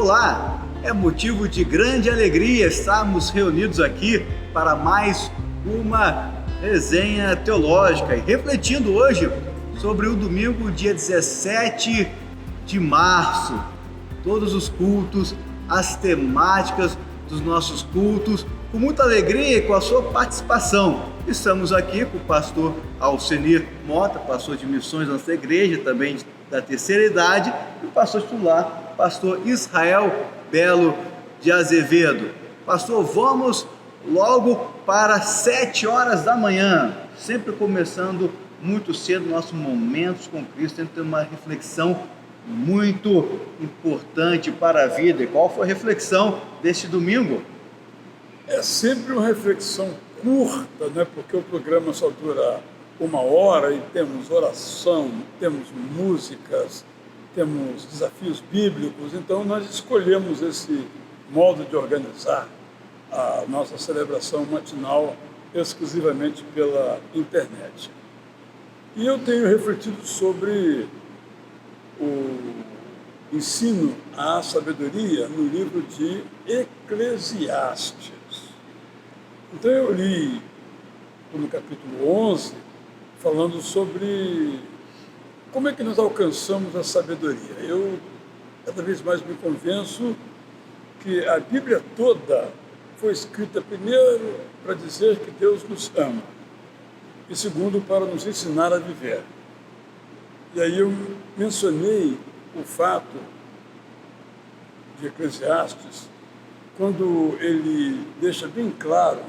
Olá! É motivo de grande alegria estarmos reunidos aqui para mais uma resenha teológica e refletindo hoje sobre o domingo, dia 17 de março. Todos os cultos, as temáticas dos nossos cultos, com muita alegria e com a sua participação. Estamos aqui com o pastor Alcenir Mota, pastor de missões da nossa igreja, também da terceira idade, e o pastor titular, pastor Israel Belo de Azevedo. Pastor, vamos logo para 7 horas da manhã, sempre começando muito cedo nossos momentos com Cristo, tendo uma reflexão muito importante para a vida. E qual foi a reflexão deste domingo? É sempre uma reflexão curta, né? Porque o programa só dura 1 hora e temos oração, temos músicas, temos desafios bíblicos. Então nós escolhemos esse modo de organizar a nossa celebração matinal exclusivamente pela internet. E eu tenho refletido sobre o ensino à sabedoria no livro de Eclesiastes. Então eu li no capítulo 11, falando sobre como é que nós alcançamos a sabedoria. Eu cada vez mais me convenço que a Bíblia toda foi escrita primeiro para dizer que Deus nos ama e segundo para nos ensinar a viver. E aí eu mencionei o fato de Eclesiastes, quando ele deixa bem claro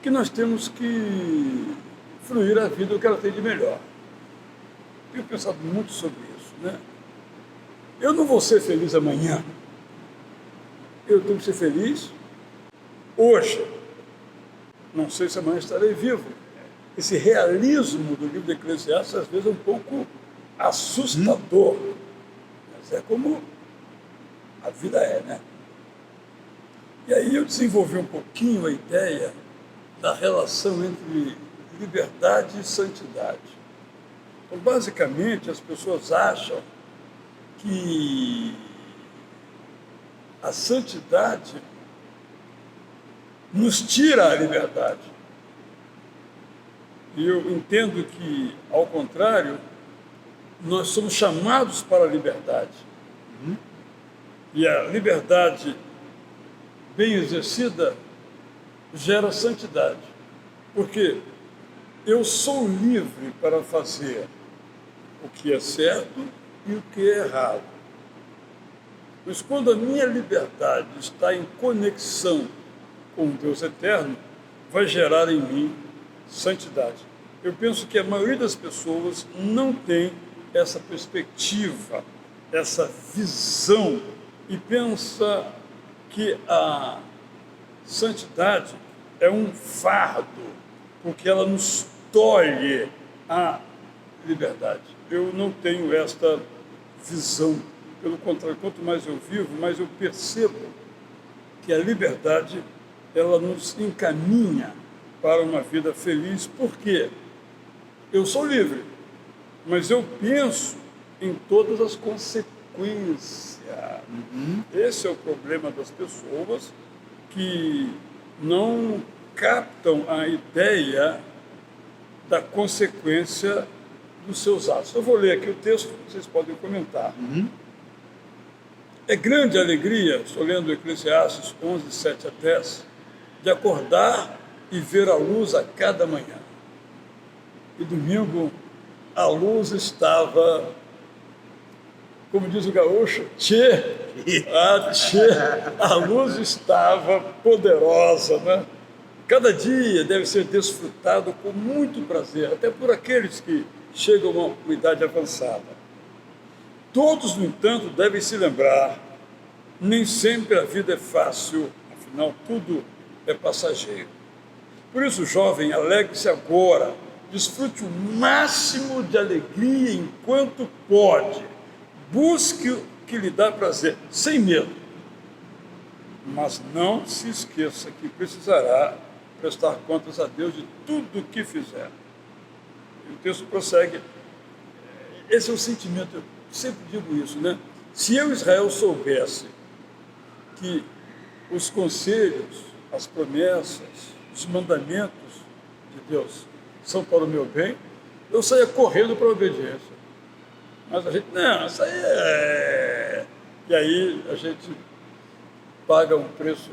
que nós temos que fluir a vida o que ela tem de melhor. Tenho pensado muito sobre isso, né? Eu não vou ser feliz amanhã. Eu tenho que ser feliz hoje. Não sei se amanhã estarei vivo. Esse realismo do livro de Eclesiastes às vezes é um pouco assustador, mas é como a vida é, né? E aí eu desenvolvi um pouquinho a ideia da relação entre liberdade e santidade. Então, basicamente, as pessoas acham que a santidade nos tira a liberdade. E eu entendo que, ao contrário, nós somos chamados para a liberdade. E a liberdade bem exercida gera santidade. Porque eu sou livre para fazer o que é certo e o que é errado. Mas quando a minha liberdade está em conexão com o Deus eterno, vai gerar em mim santidade. Eu penso que a maioria das pessoas não tem essa perspectiva, essa visão, e pensa que a santidade é um fardo, porque ela nos tolhe a liberdade. Eu não tenho esta visão. Pelo contrário, quanto mais eu vivo, mais eu percebo que a liberdade, ela nos encaminha para uma vida feliz. Por quê? Eu sou livre, mas eu penso em todas as consequências. Esse é o problema das pessoas que não captam a ideia da consequência dos seus atos. Eu vou ler aqui o texto, vocês podem comentar. É grande alegria, estou lendo Eclesiastes 11, 7 a 10, de acordar e ver a luz a cada manhã. E domingo a luz estava, como diz o gaúcho, a luz estava poderosa, né? Cada dia deve ser desfrutado com muito prazer, até por aqueles que chegam a uma idade avançada. Todos, no entanto, devem se lembrar, nem sempre a vida é fácil, afinal, tudo é passageiro. Por isso, jovem, alegre-se agora, desfrute o máximo de alegria enquanto pode, busque o que lhe dá prazer, sem medo. Mas não se esqueça que precisará prestar contas a Deus de tudo o que fizer. E o texto prossegue. Esse é o sentimento, eu sempre digo isso, né? Se eu, Israel, soubesse que os conselhos, as promessas, os mandamentos de Deus são para o meu bem, eu saia correndo para a obediência. Mas a gente, não, isso aí é... E aí a gente paga um preço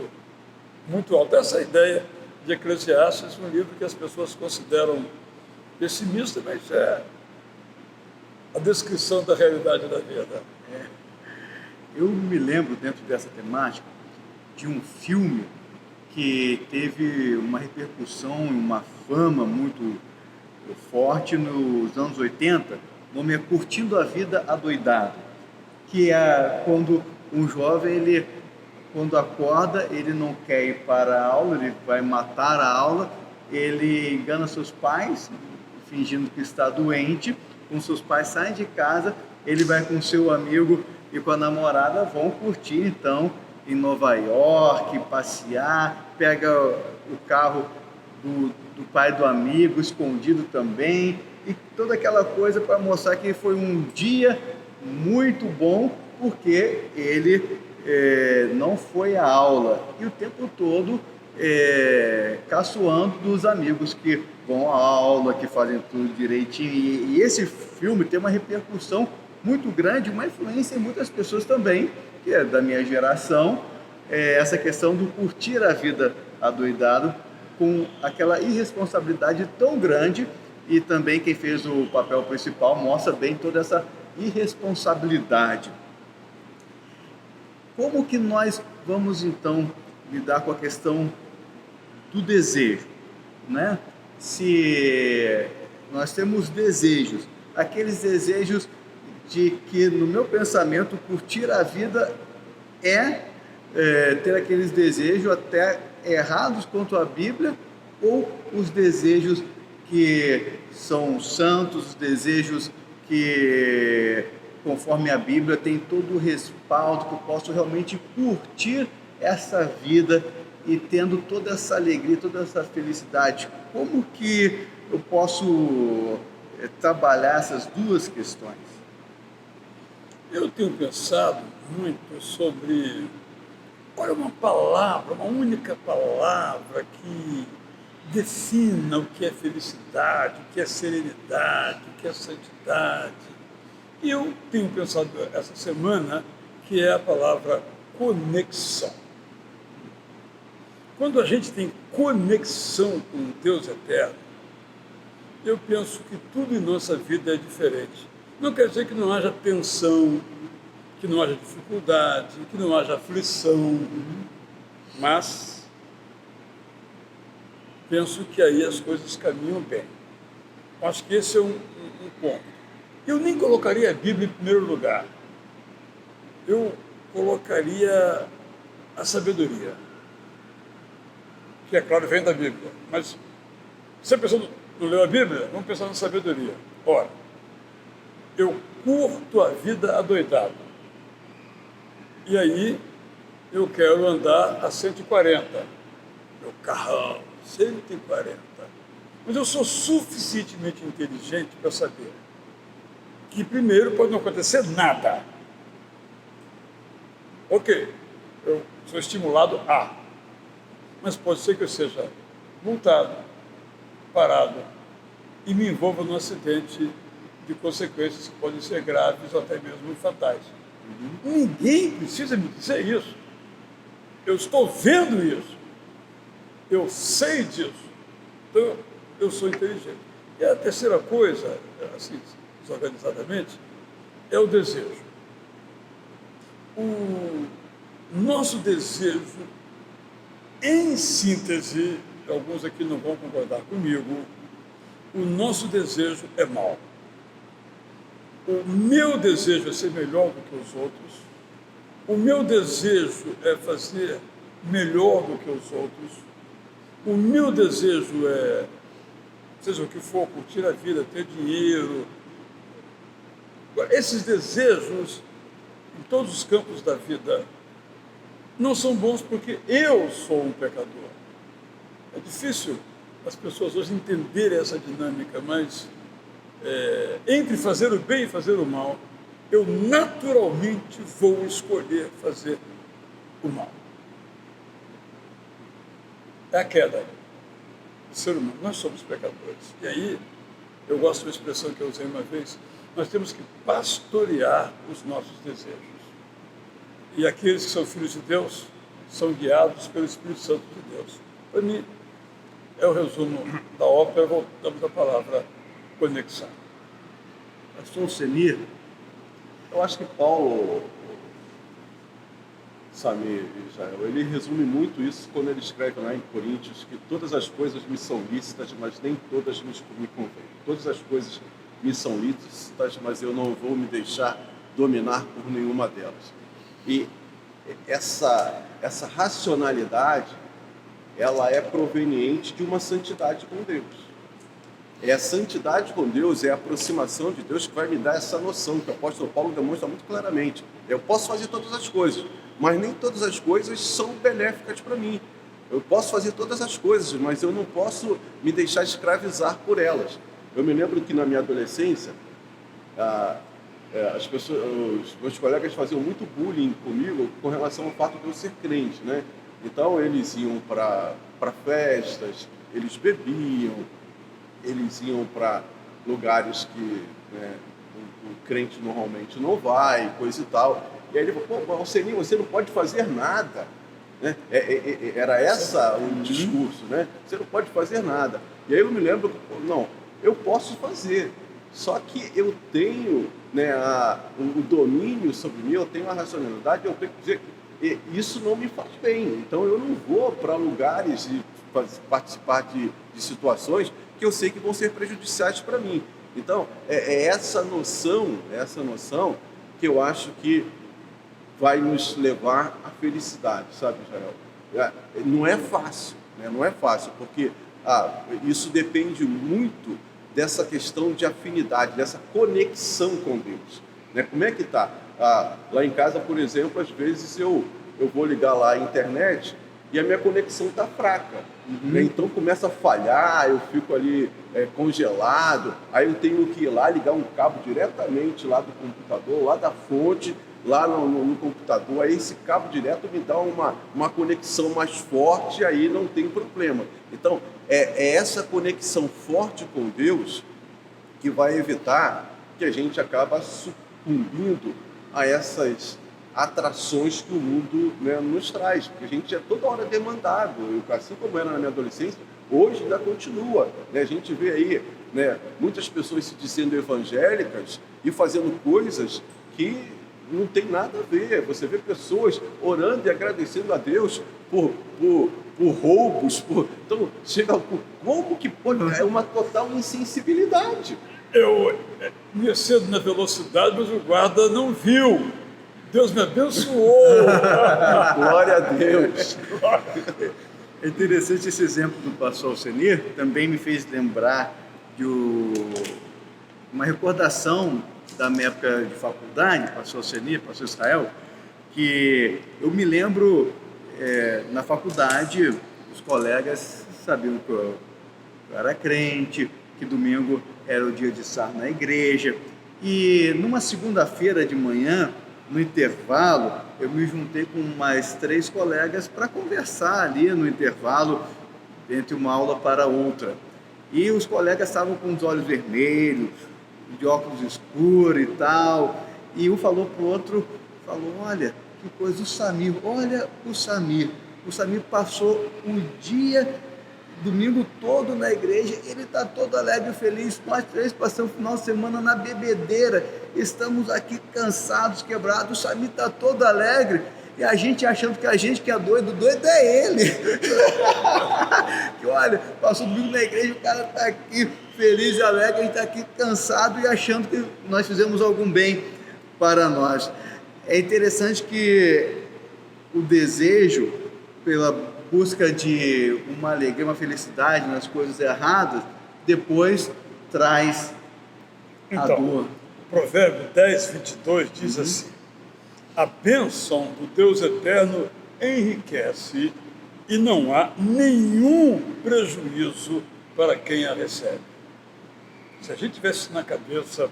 muito alto. Essa é a ideia de Eclesiastes, um livro que as pessoas consideram pessimista, mas é a descrição da realidade da vida. Eu me lembro, dentro dessa temática, de um filme que teve uma repercussão, uma fama muito forte nos anos 80, o nome é Curtindo a Vida Adoidado, que é quando um jovem, ele, quando acorda, ele não quer ir para a aula, ele vai matar a aula, ele engana seus pais, fingindo que está doente, com seus pais saem de casa, ele vai com seu amigo e com a namorada, vão curtir então em Nova York, passear, pega o carro do pai do amigo, escondido também, e toda aquela coisa para mostrar que foi um dia muito bom, porque ele não foi à aula, e o tempo todo caçoando dos amigos que vão à aula, que fazem tudo direitinho, e esse filme tem uma repercussão muito grande, uma influência em muitas pessoas também, que é da minha geração, essa questão do curtir a vida adoidado, com aquela irresponsabilidade tão grande, e também quem fez o papel principal mostra bem toda essa irresponsabilidade. Como que nós vamos então lidar com a questão do desejo, né? Se nós temos desejos, aqueles desejos de que, no meu pensamento, curtir a vida ter aqueles desejos até errados quanto à Bíblia, ou os desejos que são santos, os desejos que, conforme a Bíblia, tem todo o respaldo, que eu posso realmente curtir essa vida e tendo toda essa alegria, toda essa felicidade. Como que eu posso trabalhar essas duas questões? Eu tenho pensado muito sobre, olha, uma palavra, uma única palavra que defina o que é felicidade, o que é serenidade, o que é santidade. E eu tenho pensado essa semana que é a palavra conexão. Quando a gente tem conexão com o Deus eterno, eu penso que tudo em nossa vida é diferente. Não quer dizer que não haja tensão, que não haja dificuldade, que não haja aflição, mas penso que aí as coisas caminham bem. Acho que esse é um ponto. Eu nem colocaria a Bíblia em primeiro lugar. Eu colocaria a sabedoria, que é claro, vem da Bíblia. Mas se a pessoa não leu a Bíblia, vamos pensar na sabedoria. Ora, eu curto a vida adoidado. E aí eu quero andar a 140. Meu carrão, 140. Mas eu sou suficientemente inteligente para saber que primeiro pode não acontecer nada. Ok, eu sou estimulado a, mas pode ser que eu seja multado, parado e me envolva num acidente de consequências que podem ser graves ou até mesmo fatais. Ninguém precisa me dizer isso. Eu estou vendo isso. Eu sei disso. Então, eu sou inteligente. E a terceira coisa, assim, desorganizadamente, é o desejo. O nosso desejo, em síntese, alguns aqui não vão concordar comigo, o nosso desejo é mau. O meu desejo é ser melhor do que os outros, o meu desejo é fazer melhor do que os outros, o meu desejo é, seja o que for, curtir a vida, ter dinheiro. Esses desejos, em todos os campos da vida, não são bons porque eu sou um pecador. É difícil as pessoas hoje entenderem essa dinâmica, mas entre fazer o bem e fazer o mal, eu naturalmente vou escolher fazer o mal. é a queda do ser humano. Nós somos pecadores. E aí, eu gosto de uma expressão que eu usei uma vez, nós temos que pastorear os nossos desejos. E aqueles que são filhos de Deus são guiados pelo Espírito Santo de Deus. Para mim, é o resumo da ópera, voltamos à palavra conexão. Pastor Alcenir, Eu acho que Paulo, Samir e Israel, ele resume muito isso quando ele escreve lá em Coríntios que todas as coisas me são lícitas, mas nem todas me convêm. Todas as coisas me são lícitas, mas eu não vou me deixar dominar por nenhuma delas. E essa racionalidade, ela é proveniente de uma santidade com Deus. É a santidade com Deus, é a aproximação de Deus que vai me dar essa noção, que o apóstolo Paulo demonstra muito claramente. Eu posso fazer todas as coisas, mas nem todas as coisas são benéficas para mim. Eu posso fazer todas as coisas, mas eu não posso me deixar escravizar por elas. Eu me lembro que na minha adolescência, as pessoas, os meus colegas faziam muito bullying comigo com relação ao fato de eu ser crente, né? Então eles iam para festas, eles bebiam, eles iam para lugares que, né, o crente normalmente não vai, coisa e tal. E aí ele falou, pô, Alcenir, você não pode fazer nada. Né? Era essa o discurso, né? Você não pode fazer nada. E aí eu me lembro, não, eu posso fazer, só que eu tenho, né, o domínio sobre mim, eu tenho a racionalidade, eu tenho que dizer que isso não me faz bem. Então eu não vou para lugares e participar de situações que eu sei que vão ser prejudiciais para mim. Então, essa noção que eu acho que vai nos levar à felicidade, sabe, Israel? Não é fácil, né? Não é fácil, porque isso depende muito dessa questão de afinidade, dessa conexão com Deus. Né? Como é que está? Lá em casa, por exemplo, às vezes eu vou ligar lá a internet e a minha conexão está fraca. Né? Então começa a falhar, eu fico ali congelado, aí eu tenho que ir lá ligar um cabo diretamente lá do computador, lá da fonte, lá no computador, aí esse cabo direto me dá uma conexão mais forte, aí não tem problema. Então, é essa conexão forte com Deus que vai evitar que a gente acaba sucumbindo a essas atrações que o mundo, né, nos traz, porque a gente é toda hora demandado, assim como era na minha adolescência, hoje ainda continua, né? A gente vê aí, né, muitas pessoas se dizendo evangélicas e fazendo coisas que não tem nada a ver. Você vê pessoas orando e agradecendo a Deus por roubos, então chega, como que pode, é uma total insensibilidade. Eu ia cedo na velocidade, mas o guarda não viu. Deus me abençoou. Glória a Deus. É interessante esse exemplo do pastor Alcenir, também me fez lembrar de uma recordação da minha época de faculdade, pastor Alcenir, pastor Israel, que eu me lembro, na faculdade, os colegas sabiam que eu era crente, que domingo era o dia de estar na igreja, e numa segunda-feira de manhã, no intervalo, eu me juntei com mais 3 colegas para conversar ali no intervalo, entre uma aula para outra. E os colegas estavam com os olhos vermelhos, de óculos escuros e tal. E um falou para o outro, olha, que coisa, olha o Samir. O Samir passou o dia, domingo todo na igreja, ele está todo alegre e feliz. Nós 3 passamos o final de semana na bebedeira, estamos aqui cansados, quebrados, o Samir está todo alegre, e a gente achando que a gente que é doido é ele. Que olha, passou o domingo na igreja, o cara está aqui feliz e alegre, a gente está aqui cansado e achando que nós fizemos algum bem para nós. É interessante que o desejo pela busca de uma alegria, uma felicidade nas coisas erradas, depois traz a dor. O Provérbio 10, 22 diz assim: a bênção do Deus eterno enriquece e não há nenhum prejuízo para quem a recebe. Se a gente tivesse na cabeça,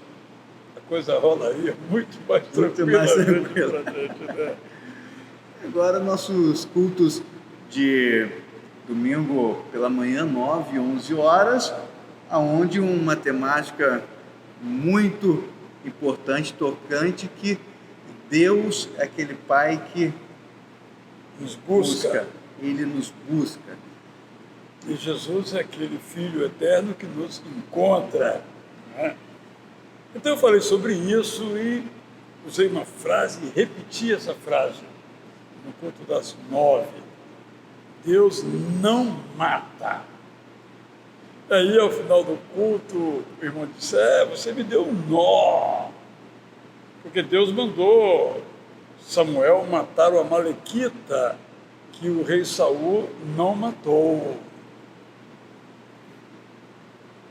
a coisa rolaria muito mais tranquilamente para a gente, né? Agora, nossos cultos de domingo pela manhã, 9, 11 horas, aonde uma temática muito importante, tocante, que Deus é aquele Pai que Nos busca. Ele nos busca. E Jesus é aquele Filho eterno que nos encontra. Né? Então eu falei sobre isso e usei uma frase e repeti essa frase no culto das 9. Deus não mata. Aí, ao final do culto, o irmão disse, você me deu um nó, porque Deus mandou Samuel matar o Amalequita, que o rei Saul não matou.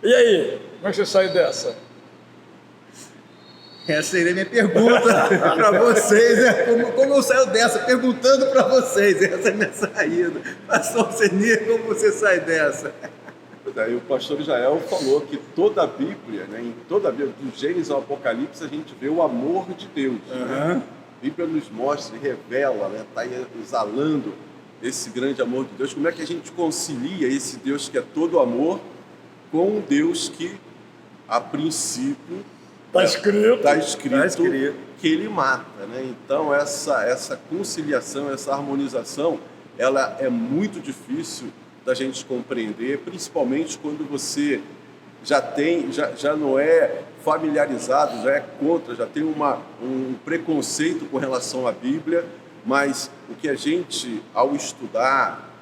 E aí, como é que você sai dessa? Essa seria a minha pergunta para vocês, né? Como eu saio dessa? Perguntando para vocês, essa é a minha saída. Pastor Senir, como você sai dessa? Daí o pastor Israel falou que toda a Bíblia, né, em toda a Bíblia, do Gênesis ao Apocalipse, a gente vê o amor de Deus. Né? A Bíblia nos mostra e revela, está exalando esse grande amor de Deus. Como é que a gente concilia esse Deus que é todo amor com um Deus que, a princípio, Está escrito que ele mata, né? Então essa conciliação, essa harmonização, ela é muito difícil da gente compreender, principalmente quando você já não é familiarizado, já é contra, já tem um preconceito com relação à Bíblia, mas o que a gente, ao estudar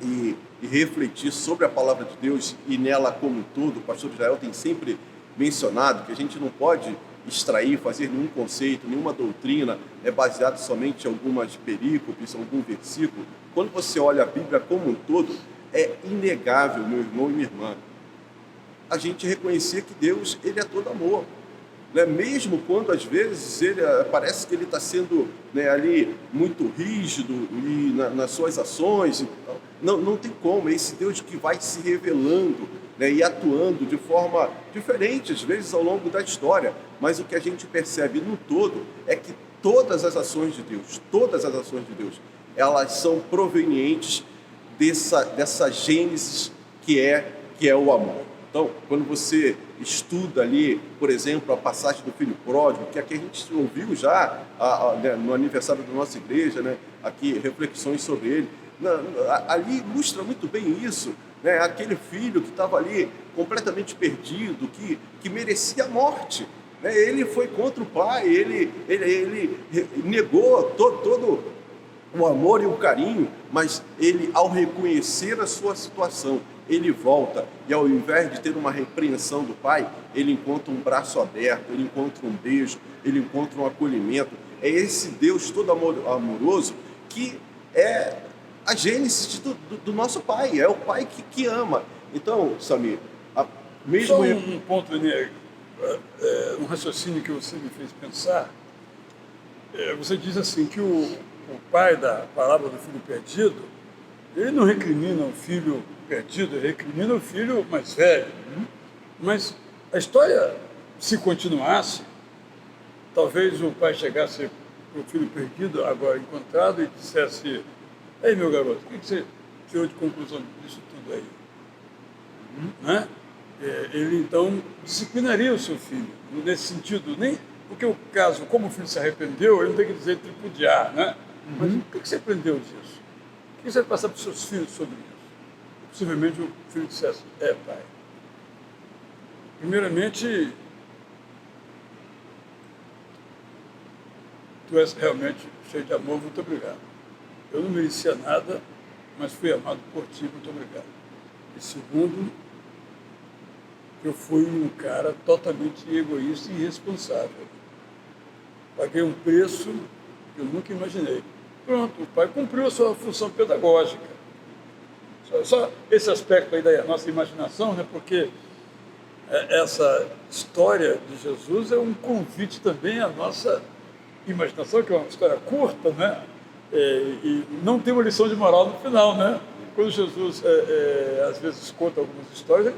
e refletir sobre a palavra de Deus e nela como um todo, o pastor Israel tem sempre mencionado que a gente não pode extrair, fazer nenhum conceito, nenhuma doutrina baseado somente em algumas perícopes, algum versículo. Quando você olha a Bíblia como um todo, é inegável, meu irmão e minha irmã, a gente reconhecer que Deus, ele é todo amor. Né? Mesmo quando, às vezes, parece que ele está sendo, né, ali muito rígido e nas suas ações. Não tem como, é esse Deus que vai se revelando, né, e atuando de forma diferente, às vezes, ao longo da história. Mas o que a gente percebe no todo é que todas as ações de Deus, elas são provenientes dessa gênesis que é o amor. Então, quando você estuda ali, por exemplo, a passagem do filho pródigo, que aqui a gente ouviu já né, no aniversário da nossa igreja, né, aqui reflexões sobre ele, ali ilustra muito bem isso, né, aquele filho que estava ali completamente perdido, que merecia a morte. Né, ele foi contra o pai, ele negou todo o amor e o carinho, mas ele, ao reconhecer a sua situação, ele volta e, ao invés de ter uma repreensão do pai, ele encontra um braço aberto, ele encontra um beijo, ele encontra um acolhimento. É esse Deus todo amoroso que é a gênese do nosso pai, é o pai que ama. Então, Samir, mesmo... Só um ponto, um raciocínio que você me fez pensar, você diz assim que o pai da parábola do filho perdido, ele não recrimina o filho perdido, ele recrimina o filho mais velho. Mas a história, se continuasse, talvez o pai chegasse para o filho perdido, agora encontrado, e dissesse: ei, meu garoto, o que você tirou de conclusão disso tudo aí? Né? Ele então disciplinaria o seu filho, nesse sentido, nem porque o caso, como o filho se arrependeu, ele não tem que dizer tripudiar, né? Mas o que você aprendeu disso? O que você vai passar para os seus filhos sobre isso? Possivelmente o filho dissesse: pai, primeiramente, tu és realmente cheio de amor, muito obrigado. Eu não merecia nada, mas fui amado por ti, muito obrigado. E segundo, eu fui um cara totalmente egoísta e irresponsável. Paguei um preço que eu nunca imaginei. Pronto, o pai cumpriu a sua função pedagógica. Só esse aspecto aí da nossa imaginação, né? Porque essa história de Jesus é um convite também à nossa imaginação, que é uma história curta, né? E não tem uma lição de moral no final, né? Quando Jesus, às vezes, conta algumas histórias,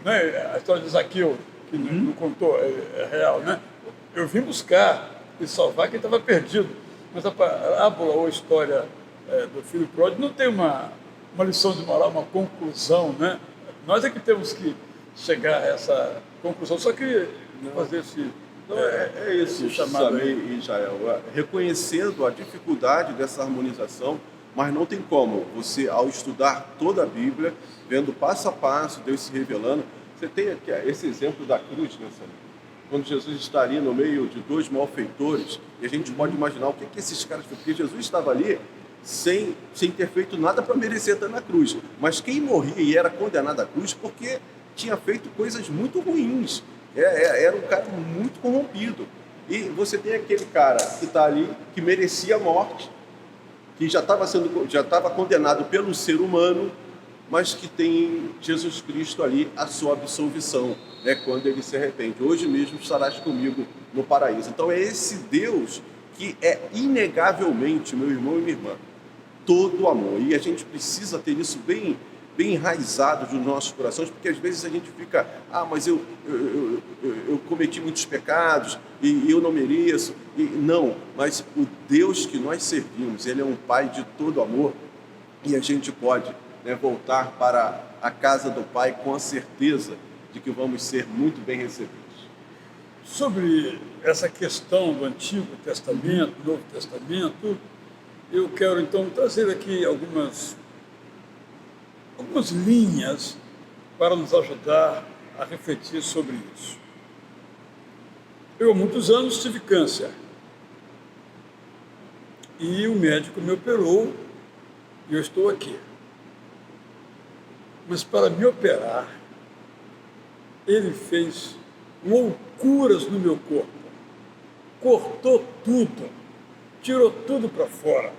né? A história de Zaqueu, que não contou, é real, né? Eu vim buscar e salvar quem estava perdido. Mas a parábola ou a história do filho pródigo não tem uma uma lição de moral, uma conclusão, né? Nós é que temos que chegar a essa conclusão. Só que fazer esse... É isso, chamado Samir e Israel, reconhecendo a dificuldade dessa harmonização, mas não tem como você, ao estudar toda a Bíblia, vendo passo a passo, Deus se revelando, você tem aqui esse exemplo da cruz, né, Samir? Quando Jesus está ali no meio de dois malfeitores, e a gente pode imaginar o que esses caras fizeram, porque Jesus estava ali sem ter feito nada para merecer estar na cruz, mas quem morria e era condenado à cruz porque tinha feito coisas muito ruins, era um cara muito corrompido. E você tem aquele cara que está ali, que merecia a morte, que já estava condenado pelo ser humano, mas que tem Jesus Cristo ali, a sua absolvição, né, quando ele se arrepende. Hoje mesmo estarás comigo no paraíso. Então é esse Deus que é inegavelmente, meu irmão e minha irmã, todo amor. E a gente precisa ter isso bem enraizado nos nossos corações, porque às vezes a gente fica, mas eu cometi muitos pecados e eu não mereço. Não, mas o Deus que nós servimos, Ele é um Pai de todo amor, e a gente pode, né, voltar para a casa do Pai com a certeza de que vamos ser muito bem recebidos. Sobre essa questão do Antigo Testamento, Novo Testamento, eu quero então trazer aqui algumas linhas para nos ajudar a refletir sobre isso. Eu há muitos anos tive câncer e o médico me operou e eu estou aqui. Mas para me operar, ele fez loucuras no meu corpo, cortou tudo, tirou tudo para fora,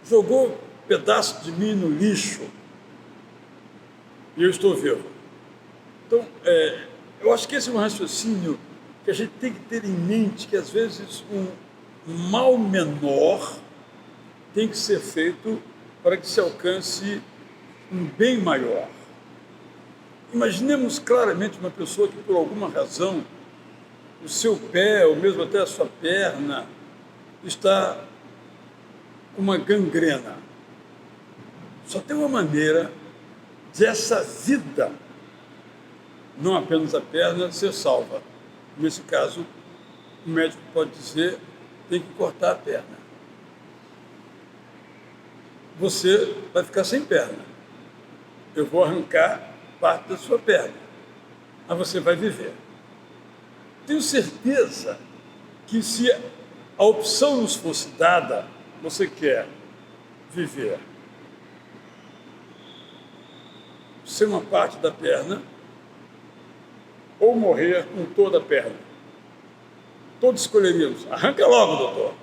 jogou pedaços de mim no lixo e eu estou vivo. Então, eu acho que esse é um raciocínio que a gente tem que ter em mente, que às vezes um mal menor tem que ser feito para que se alcance um bem maior. Imaginemos claramente uma pessoa que, por alguma razão, o seu pé, ou mesmo até a sua perna, está com uma gangrena. Só tem uma maneira de essa vida, não apenas a perna, ser salva. Nesse caso, o médico pode dizer, tem que cortar a perna. Você vai ficar sem perna. Eu vou arrancar parte da sua perna, mas você vai viver. Tenho certeza que se a opção nos fosse dada, você quer viver sem uma parte da perna ou morrer com toda a perna. Todos escolheríamos, arranca logo, doutor.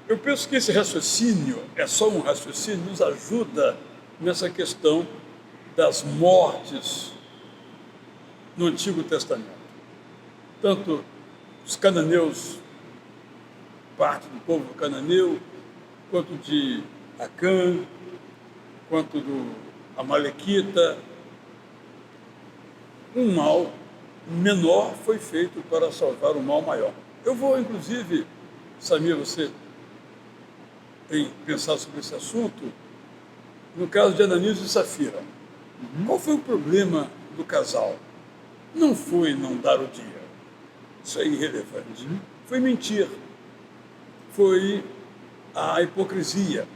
Eu penso que esse raciocínio é só um raciocínio, nos ajuda nessa questão das mortes no Antigo Testamento. Tanto os cananeus, parte do povo cananeu, quanto de Acã, quanto do Amalequita, um mal menor foi feito para salvar o mal maior. Eu vou, inclusive, Samir, você tem pensado sobre esse assunto, no caso de Ananias e Safira. Qual foi o problema do casal? Não foi não dar o dia. Isso é irrelevante. Foi mentir. Foi a hipocrisia.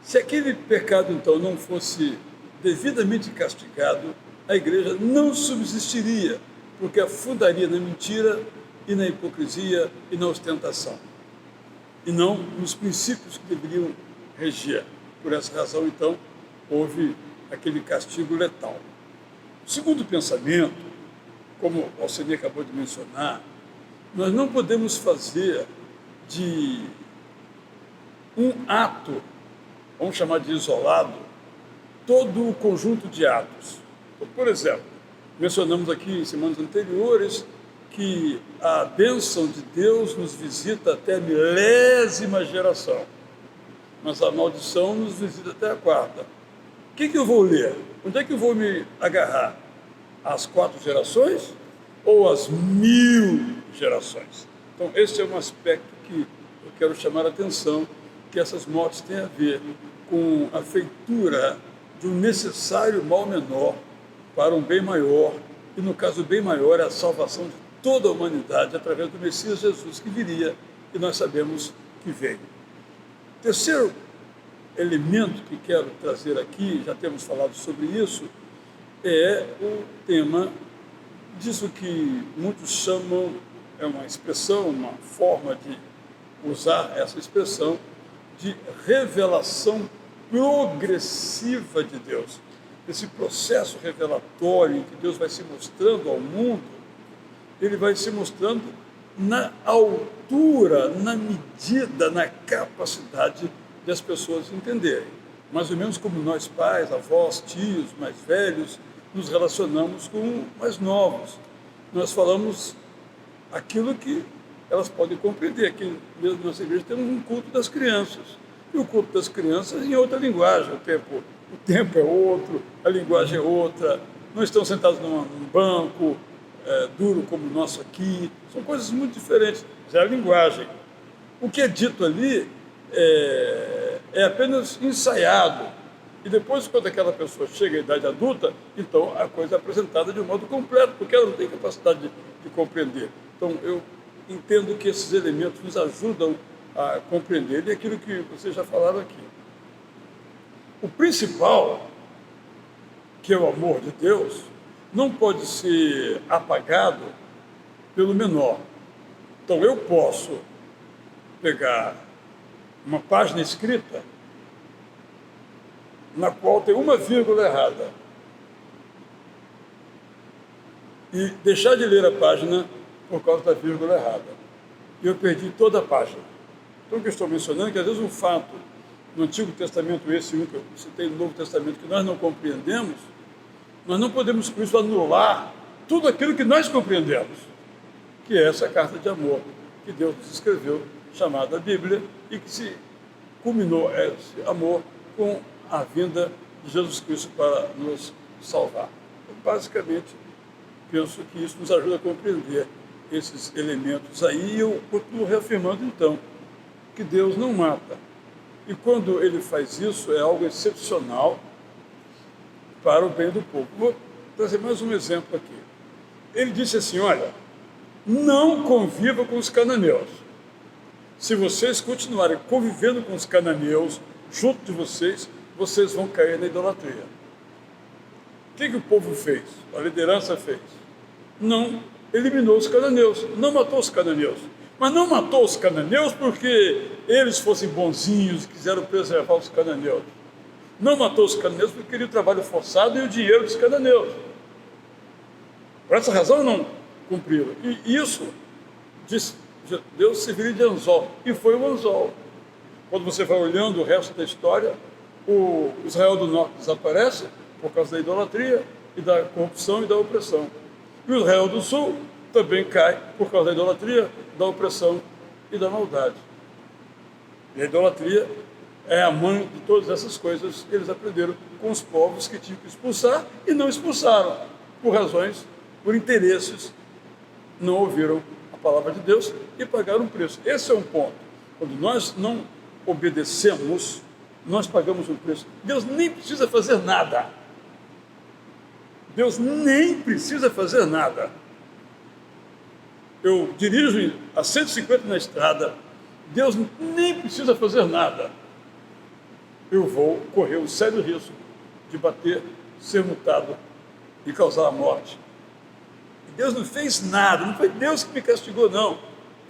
Se aquele pecado, então, não fosse devidamente castigado, a igreja não subsistiria, porque afundaria na mentira e na hipocrisia e na ostentação, e não nos princípios que deveriam reger. Por essa razão, então, houve aquele castigo letal. O segundo pensamento, como o Alcemir acabou de mencionar, nós não podemos fazer de um ato, vamos chamar de isolado, todo o conjunto de atos. Então, por exemplo, mencionamos aqui em semanas anteriores que a bênção de Deus nos visita até a 1000ª geração, mas a maldição nos visita até a 4ª. O que eu vou ler? Onde é que eu vou me agarrar? Às 4 gerações ou às 1000 gerações? Então, esse é um aspecto que eu quero chamar a atenção, que essas mortes têm a ver com a feitura de um necessário mal menor para um bem maior, e no caso o bem maior é a salvação de toda a humanidade através do Messias Jesus que viria, e nós sabemos que veio. Terceiro elemento que quero trazer aqui, já temos falado sobre isso, é o tema disso que muitos chamam, é uma expressão, uma forma de usar essa expressão, de revelação progressiva de Deus. Esse processo revelatório em que Deus vai se mostrando ao mundo, ele vai se mostrando na altura, na medida, na capacidade de as pessoas entenderem. Mais ou menos como nós pais, avós, tios, mais velhos, nos relacionamos com mais novos. Nós falamos aquilo que elas podem compreender. Aqui mesmo na nossa igreja temos um culto das crianças. E o culto das crianças em outra linguagem. O tempo é outro, a linguagem é outra. Não estão sentados num banco duro como o nosso aqui. São coisas muito diferentes. Já é a linguagem. O que é dito ali é apenas ensaiado. E depois, quando aquela pessoa chega à idade adulta, então a coisa é apresentada de um modo completo, porque ela não tem capacidade de compreender. Então, eu entendo que esses elementos nos ajudam a compreender, e aquilo que vocês já falaram aqui. O principal, que é o amor de Deus, não pode ser apagado pelo menor. Então, eu posso pegar uma página escrita na qual tem uma vírgula errada e deixar de ler a página por causa da vírgula errada. E eu perdi toda a página. Então, o que eu estou mencionando é que, às vezes, um fato no Antigo Testamento, esse que eu citei no Novo Testamento, que nós não compreendemos, nós não podemos, com isso, anular tudo aquilo que nós compreendemos, que é essa carta de amor que Deus nos escreveu, chamada Bíblia, e que se culminou esse amor com a vinda de Jesus Cristo para nos salvar. Então, basicamente, penso que isso nos ajuda a compreender esses elementos aí, e eu continuo reafirmando, então, que Deus não mata. E quando ele faz isso, é algo excepcional para o bem do povo. Vou trazer mais um exemplo aqui. Ele disse assim, olha, não conviva com os cananeus. Se vocês continuarem convivendo com os cananeus junto de vocês, vocês vão cair na idolatria. O que o povo fez? A liderança fez? Não eliminou os cananeus, não matou os cananeus. Mas não matou os cananeus porque eles fossem bonzinhos e quiseram preservar os cananeus. Não matou os cananeus porque queria o trabalho forçado e o dinheiro dos cananeus. Por essa razão não cumpriram. E isso, Deus serviria de anzol. E foi o anzol. Quando você vai olhando o resto da história, o Israel do Norte desaparece por causa da idolatria e da corrupção e da opressão. E o Israel do Sul também cai por causa da idolatria, da opressão e da maldade. E a idolatria é a mãe de todas essas coisas que eles aprenderam com os povos que tinham que expulsar e não expulsaram, por razões, por interesses, não ouviram a palavra de Deus e pagaram um preço. Esse é um ponto. Quando nós não obedecemos, nós pagamos um preço. Deus nem precisa fazer nada. Deus nem precisa fazer nada. Eu dirijo a 150 na estrada, Deus nem precisa fazer nada. Eu vou correr o sério risco de bater, ser multado e causar a morte. E Deus não fez nada, não foi Deus que me castigou, não.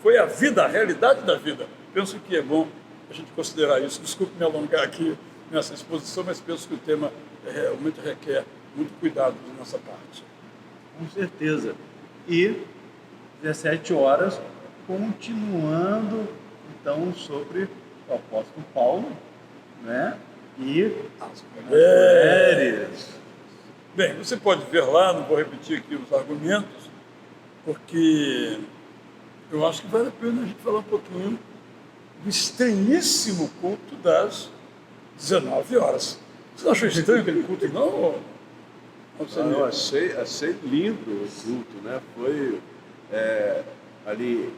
Foi a vida, a realidade da vida. Penso que é bom a gente considerar isso. Desculpe me alongar aqui nessa exposição, mas penso que o tema realmente requer muito cuidado de nossa parte. Com certeza. E 17 horas, continuando, então, sobre o apóstolo Paulo, né? E as mulheres. Bem, você pode ver lá, não vou repetir aqui os argumentos, porque eu acho que vale a pena a gente falar um pouquinho do estranhíssimo culto das 19 horas. Você não achou estranho aquele culto, não? Eu achei lindo o culto, né? Foi ali,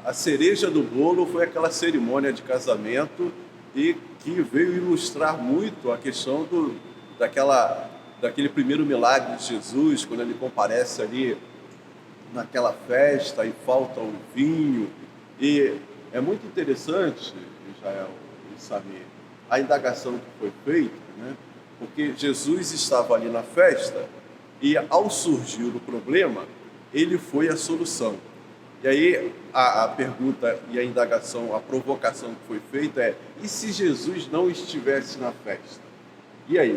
a cereja do bolo foi aquela cerimônia de casamento e que veio ilustrar muito a questão daquele primeiro milagre de Jesus, quando ele comparece ali naquela festa e falta o vinho. E é muito interessante, Israel, saber a indagação que foi feita, né? Porque Jesus estava ali na festa e, ao surgir o problema, ele foi a solução. E aí a pergunta e a indagação, a provocação que foi feita é: e se Jesus não estivesse na festa? E aí,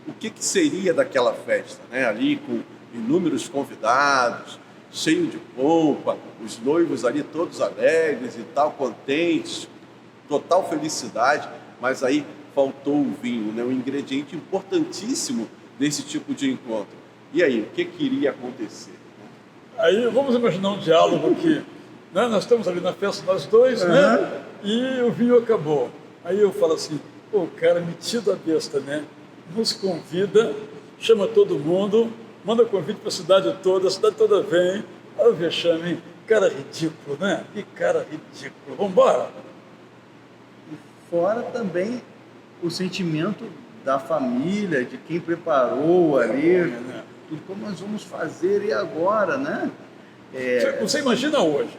o que seria daquela festa, né? Ali com inúmeros convidados, cheio de pompa, os noivos ali todos alegres e tal, contentes, total felicidade, mas aí faltou o vinho, né? Um ingrediente importantíssimo desse tipo de encontro. E aí, o que iria acontecer? Aí vamos imaginar um diálogo que, né, nós estamos ali na festa nós dois, né? E o vinho acabou. Aí eu falo assim: pô, cara, metido a besta, né? Nos convida, chama todo mundo, manda convite para a cidade toda vem. Olha o vexame, hein? Cara ridículo, né? Que cara ridículo. Vamos embora. Fora também o sentimento da família, de quem preparou ali, né? Tudo como nós vamos fazer e agora, né? Você imagina hoje.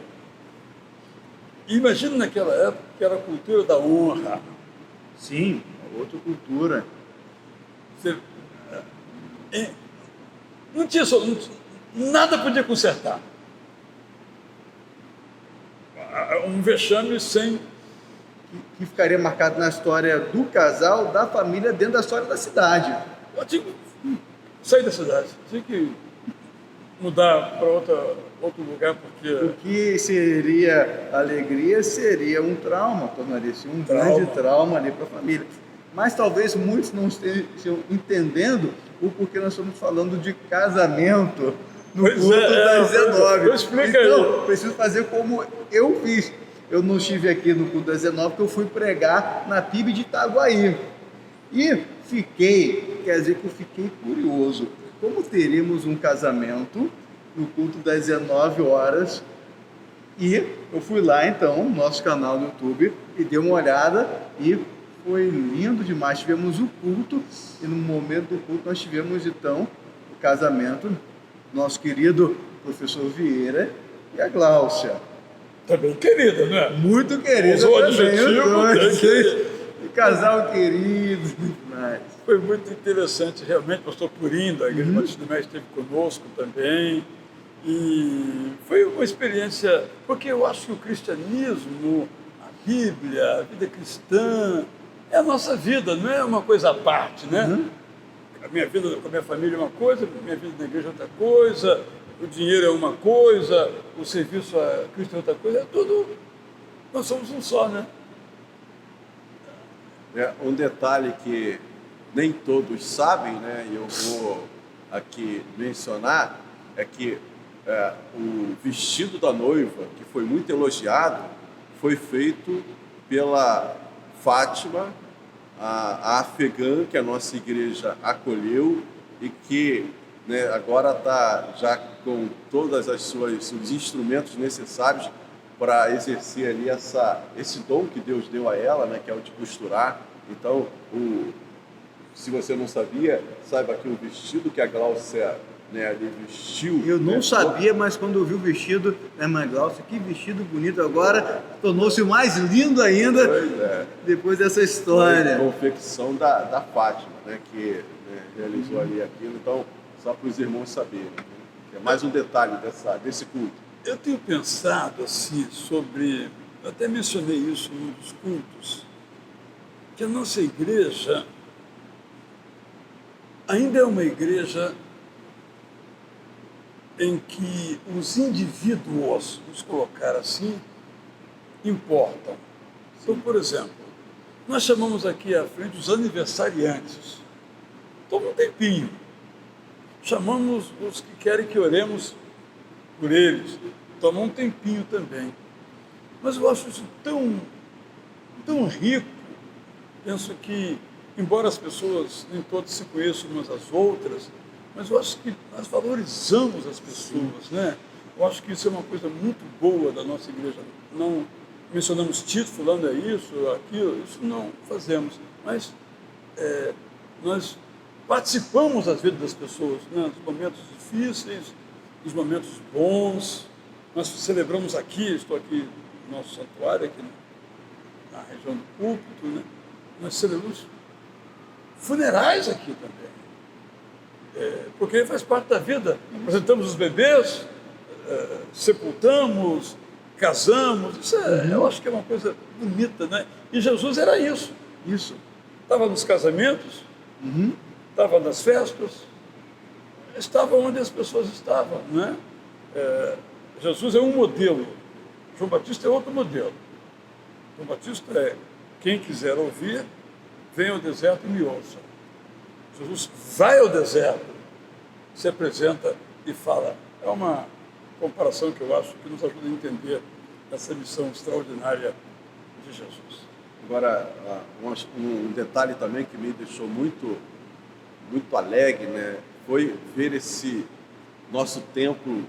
Imagina naquela época que era a cultura da honra. Sim, outra cultura. Não tinha nada podia consertar. Um vexame sem... Que ficaria marcado na história do casal, da família, dentro da história da cidade. Eu tinha que sair da cidade, tinha que mudar para outro lugar, porque... O que seria alegria seria um trauma, tornaria-se um grande trauma ali para a família. Mas talvez muitos não estejam entendendo o porquê nós estamos falando de casamento no culto das 19. Explica então, aí. preciso fazer como eu fiz. Eu não estive aqui no culto das 19 porque eu fui pregar na PIB de Itaguaí. E quer dizer que eu fiquei curioso. Como teremos um casamento no culto das 19 horas? E eu fui lá então, no nosso canal no YouTube, e dei uma olhada e foi lindo demais. Tivemos o culto e no momento do culto nós tivemos então o casamento do nosso querido professor Vieira e a Gláucia. Também querida, né? Muito querida Usou também, adjetivo, e casal querido demais. Foi muito interessante, realmente. O pastor Purim, da Igreja Batista do Mestre, esteve conosco também. E foi uma experiência, porque eu acho que o cristianismo, a Bíblia, a vida cristã, é a nossa vida, não é uma coisa à parte, né? A minha vida com a minha família é uma coisa, a minha vida na igreja é outra coisa, o dinheiro é uma coisa, o serviço a Cristo é outra coisa, é tudo, nós somos um só, né? Um detalhe que nem todos sabem, né, e eu vou aqui mencionar, é que o vestido da noiva, que foi muito elogiado, foi feito pela Fátima, a afegã que a nossa igreja acolheu e que, né, agora está já com todas os instrumentos necessários para exercer ali esse dom que Deus deu a ela, né, que é o de costurar. Então, se você não sabia, saiba que o vestido que a Gláucia, né, ali vestiu... Eu não sabia, mas quando eu vi o vestido da irmã Gláucia, que vestido bonito agora, tornou-se mais lindo ainda depois dessa história. Foi a confecção da Fátima, né, que, né, realizou ali aquilo. Então, só para os irmãos saberem, né, que é mais um detalhe desse culto. Eu tenho pensado assim sobre, eu até mencionei isso num dos cultos, que a nossa igreja ainda é uma igreja em que os indivíduos, vamos colocar assim, importam. Então, por exemplo, nós chamamos aqui à frente os aniversariantes. Toma um tempinho. Chamamos os que querem que oremos por eles. Toma um tempinho também. Mas eu acho isso tão rico. Penso que, embora as pessoas nem todas se conheçam umas às outras, mas eu acho que nós valorizamos as pessoas, né? Eu acho que isso é uma coisa muito boa da nossa igreja. mencionamos Tito, fulano é isso, aquilo, isso não fazemos, mas nós participamos das vidas das pessoas, né? Nos momentos difíceis, nos momentos bons. Nós celebramos aqui, estou aqui no nosso santuário, aqui na região do púlpito, né? Nós celebramos funerais aqui também, porque faz parte da vida. Apresentamos os bebês, sepultamos, casamos, isso eu acho que é uma coisa bonita, né? E Jesus era isso. Estava nos casamentos, estava nas festas, estava onde as pessoas estavam, né? Jesus é um modelo, João Batista é outro modelo. João Batista é: quem quiser ouvir, venha ao deserto e me ouça. Jesus vai ao deserto, se apresenta e fala. É uma comparação que eu acho que nos ajuda a entender essa missão extraordinária de Jesus. Agora, um detalhe também que me deixou muito alegre, né, foi ver esse nosso templo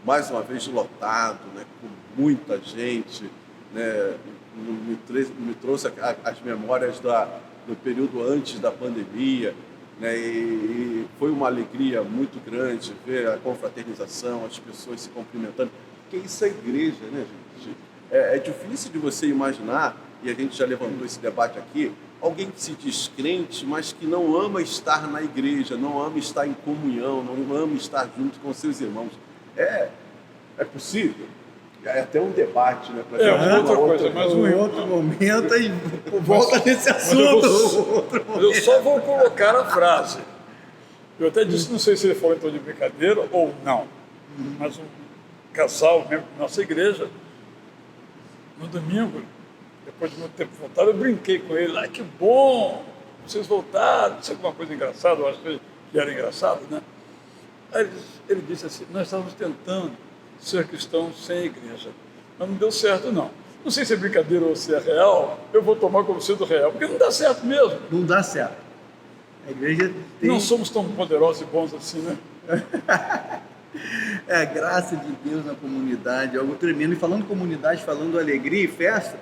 mais uma vez lotado, né, com muita gente, né, me trouxe as memórias do período antes da pandemia, né, e foi uma alegria muito grande ver a confraternização, as pessoas se cumprimentando, porque isso é igreja, né, gente? É difícil de você imaginar, e a gente já levantou esse debate aqui, alguém que se diz crente, mas que não ama estar na igreja, não ama estar em comunhão, não ama estar junto com seus irmãos. É possível? É até um debate, né? Outra coisa, mas Um outro momento e volta nesse assunto. Eu só vou colocar a frase. Eu até disse, não sei se ele falou então de brincadeira ou não, mas um casal membro da nossa igreja, no domingo, depois de muito tempo voltar, eu brinquei com ele. Ah, que bom, vocês voltaram. Isso é alguma coisa engraçada, eu acho que era engraçado, né? Aí ele disse assim: nós estávamos tentando ser cristãos sem igreja, mas não deu certo, não. Não sei se é brincadeira ou se é real, eu vou tomar como sendo real, porque não dá certo mesmo. Não dá certo. A igreja tem... Não somos tão poderosos e bons assim, né? É a graça de Deus na comunidade, algo tremendo. E falando comunidade, falando alegria e festa,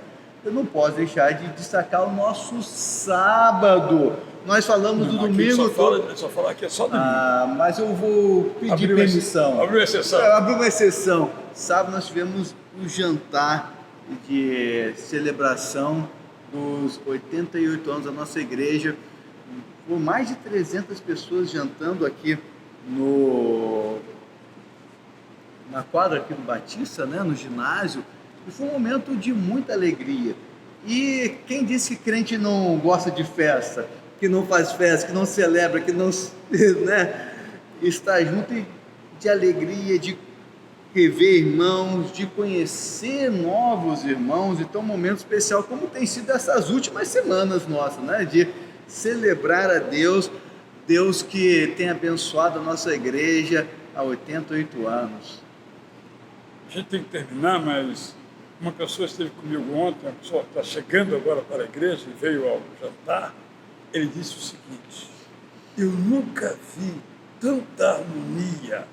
eu não posso deixar de destacar o nosso sábado. Nós falamos do domingo todo. Só falar que é só domingo. Mas eu vou pedir permissão. Abriu exceção. Abriu uma exceção. Sábado nós tivemos um jantar de celebração dos 88 anos da nossa igreja. Por mais de 300 pessoas jantando aqui na quadra aqui do Batista, né, no ginásio. E foi um momento de muita alegria. E quem disse que crente não gosta de festa, que não faz festa, que não celebra, que não, né, está junto e de alegria, de rever irmãos, de conhecer novos irmãos. Então, um momento especial, como tem sido essas últimas semanas nossas, né, de celebrar a Deus, Deus que tem abençoado a nossa igreja há 88 anos. A gente tem que terminar, mas uma pessoa esteve comigo ontem, uma pessoa está chegando agora para a igreja e veio ao jantar. Ele disse o seguinte: eu nunca vi tanta harmonia,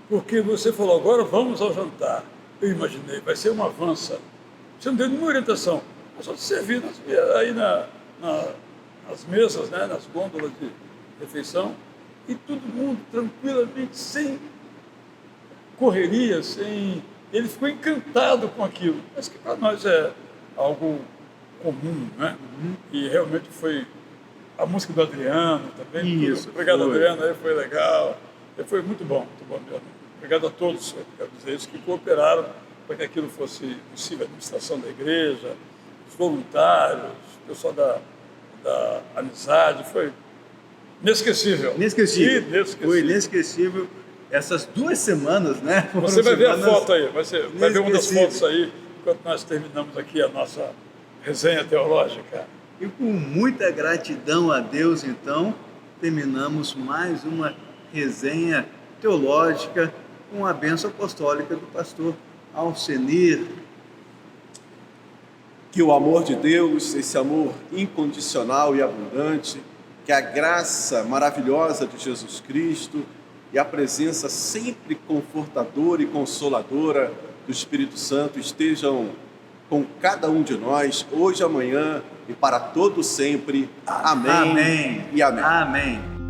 porque você falou, agora vamos ao jantar. Eu imaginei, vai ser uma avança. Você não deu nenhuma orientação, mas só te servir aí nas mesas, né, nas gôndolas de refeição, e todo mundo tranquilamente, sem correria, sem... Ele ficou encantado com aquilo, mas que para nós é algo comum, né? E realmente foi a música do Adriano também. Isso. Obrigado, Adriano, aí foi legal. Foi muito bom mesmo. Obrigado a todos, quero dizer isso, que cooperaram para que aquilo fosse possível. A administração da igreja, os voluntários, o pessoal da amizade, foi inesquecível. Foi inesquecível. Essas 2 semanas, né? Você vai ver a foto aí, vai ver uma das fotos aí, enquanto nós terminamos aqui a nossa resenha teológica. E com muita gratidão a Deus, então, terminamos mais uma resenha teológica com a bênção apostólica do pastor Alcenir. Que o amor de Deus, esse amor incondicional e abundante, que a graça maravilhosa de Jesus Cristo e a presença sempre confortadora e consoladora do Espírito Santo estejam com cada um de nós, hoje, amanhã e para todo sempre. Amém. Amém. E amém. Amém.